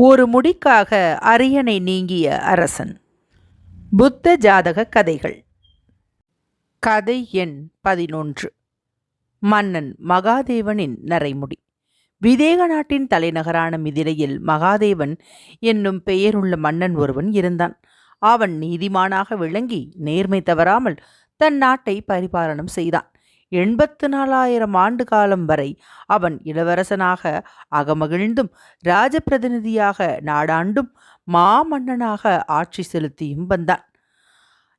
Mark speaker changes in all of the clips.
Speaker 1: ஒரு முடிக்காக அரியணை நீங்கிய அரசன். புத்த ஜாதக கதைகள். கதை எண் 11. மன்னன் மகாதேவனின் நரைமுடி. விதேக நாட்டின் தலைநகரான மிதிலையில் மகாதேவன் என்னும் பெயருள்ள மன்னன் ஒருவன் இருந்தான். அவன் நீதிமானாக விளங்கி நேர்மை தவறாமல் தன் நாட்டை பரிபாலனம் செய்தான். 84,000 ஆண்டு காலம் வரை அவன் இளவரசனாக அகமகிழ்ந்தும் ராஜபிரதிநிதியாக நாடாண்டும் மாமன்னனாக ஆட்சி செலுத்தியும் வந்தான்.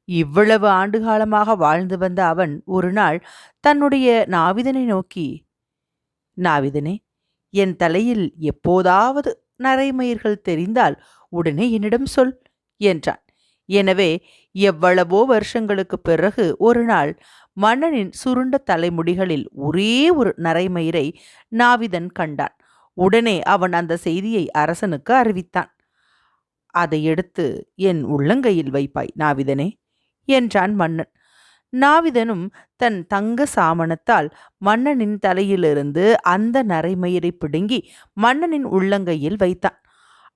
Speaker 1: இவ்வளவு ஆண்டு காலமாக வாழ்ந்து வந்த அவன் ஒரு நாள் தன்னுடைய நாவிதனை நோக்கி, நாவிதனே, என் தலையில் எப்போதாவது நரைமயிர்கள் தெரிந்தால் உடனே என்னிடம் சொல் என்றான். எனவே எவ்வளவோ வருஷங்களுக்கு பிறகு ஒரு நாள் மன்னனின் சுருண்ட தலைமுடிகளில் ஒரே ஒரு நரைமயிரை நாவிதன் கண்டான். உடனே அவன் அந்த செய்தியை அரசனுக்கு அறிவித்தான். அதை எடுத்து என் உள்ளங்கையில் வைப்பாய் நாவிதனே என்றான் மன்னன். நாவிதனும் தன் தங்க சாமணத்தால் மன்னனின் தலையிலிருந்து அந்த நரைமயிரை பிடுங்கி மன்னனின் உள்ளங்கையில் வைத்தான்.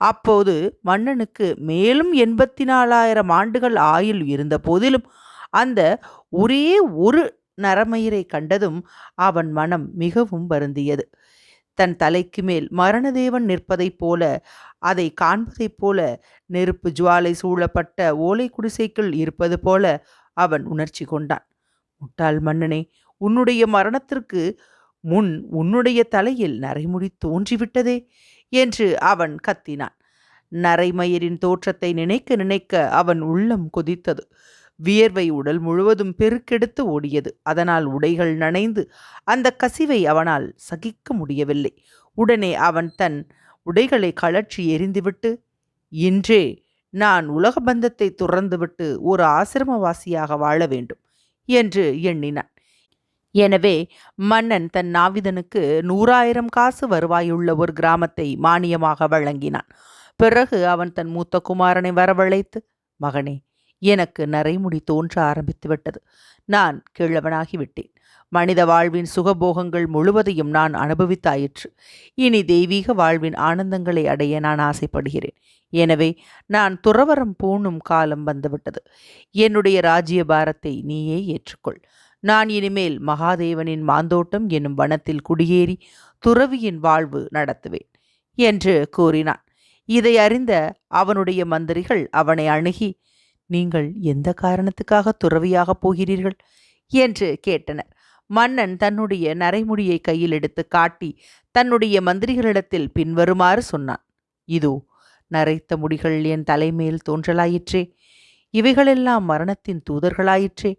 Speaker 1: அப்போது மன்னனுக்கு மேலும் 84,000 ஆண்டுகள் ஆயுள் இருந்த போதிலும் அந்த ஒரே ஒரு நரமயிரை கண்டதும் அவன் மனம் மிகவும் வருந்தியது. தன் தலைக்கு மேல் மரணதேவன் நிற்பதைப் போல, அதை காண்பதைப் போல, நெருப்பு ஜுவாலை சூழப்பட்ட ஓலை குடிசைக்குள் இருப்பது போல அவன் உணர்ச்சி கொண்டான். முட்டாள் மன்னனே, உன்னுடைய மரணத்திற்கு முன் உன்னுடைய தலையில் நரைமுடி தோன்றிவிட்டதே என்று அவன் கத்தினான். நரைமயிரின் தோற்றத்தை நினைக்க நினைக்க அவன் உள்ளம் கொதித்தது. வியர்வை உடல் முழுவதும் பெருக்கெடுத்து ஓடியது. அதனால் உடைகள் நனைந்து அந்த கசிவை அவனால் சகிக்க முடியவில்லை. உடனே அவன் தன் உடைகளை கழற்றி எறிந்துவிட்டு, இன்றே நான் உலக பந்தத்தை துறந்துவிட்டு ஒரு ஆசிரமவாசியாக வாழ வேண்டும் என்று எண்ணினான். எனவே மன்னன் தன் நாவிதனுக்கு 100,000 காசு வருவாயுள்ள ஒரு கிராமத்தை மானியமாக வழங்கினான். பிறகு அவன் தன் மூத்த குமாரனை வரவழைத்து, மகனே, எனக்கு நரைமுடி தோன்ற ஆரம்பித்து விட்டது. நான் கிழவனாகிவிட்டேன். மனித வாழ்வின் சுகபோகங்கள் முழுவதையும் நான் அனுபவித்தாயிற்று. இனி தெய்வீக வாழ்வின் ஆனந்தங்களை அடைய நான் ஆசைப்படுகிறேன். எனவே நான் துறவரம் பூணும் காலம் வந்துவிட்டது. என்னுடைய ராஜ்ய பாரத்தை நீயே ஏற்றுக்கொள். நான் இனிமேல் மகாதேவனின் மாந்தோட்டம் என்னும் வனத்தில் குடியேறி துறவியின் வாழ்வு நடத்துவேன் என்று கூறினான். இதை அறிந்த அவனுடைய மந்திரிகள் அவனை அணுகி, நீங்கள் எந்த காரணத்துக்காக துறவியாகப் போகிறீர்கள் என்று கேட்டனர். மன்னன் தன்னுடைய நரைமுடியை கையில் எடுத்து காட்டி தன்னுடைய மந்திரிகளிடத்தில் பின்வருமாறு சொன்னான். இதோ நரைத்த முடிகள் என் தலைமேல் தோன்றலாயிற்றே. இவைகளெல்லாம் மரணத்தின் தூதர்களாயிற்றே.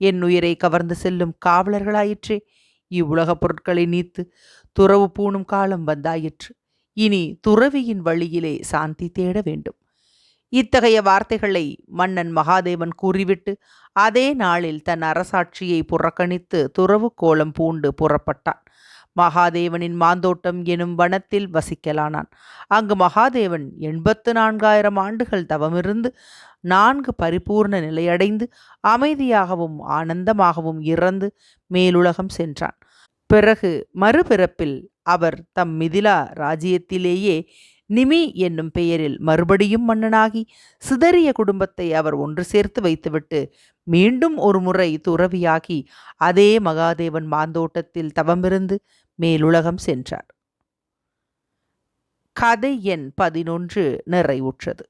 Speaker 1: என் உயிரை கவர்ந்து செல்லும் காவலர்களாயிற்றே. இவ்வுலகப் பொருட்களை நீத்து துறவு பூணும் காலம் வந்தாயிற்று. இனி துறவியின் வழியிலே சாந்தி தேட வேண்டும். இத்தகைய வார்த்தைகளை மன்னன் மகாதேவன் கூறிவிட்டு அதே நாளில் தன் அரசாட்சியை புறக்கணித்து துறவு கோலம் பூண்டு புறப்பட்டான். மகாதேவனின் மாந்தோட்டம் எனும் வனத்தில் வசிக்கலானான். அங்கு மகாதேவன் 84,000 ஆண்டுகள் தவமிருந்து 4 பரிபூர்ண நிலையடைந்து அமைதியாகவும் ஆனந்தமாகவும் இறந்து மேலுலகம் சென்றான். பிறகு மறுபிறப்பில் அவர் தம் மிதிலா ராஜ்யத்திலேயே நிமி என்னும் பெயரில் மறுபடியும் மன்னனாகி சிதறிய குடும்பத்தை அவர் ஒன்று சேர்த்து வைத்துவிட்டு மீண்டும் ஒரு முறை துறவியாகி அதே மகாதேவன் மாந்தோட்டத்தில் தவமிருந்து மேலுலகம் சென்றார். கதை எண் 11 நிறைவுற்றது.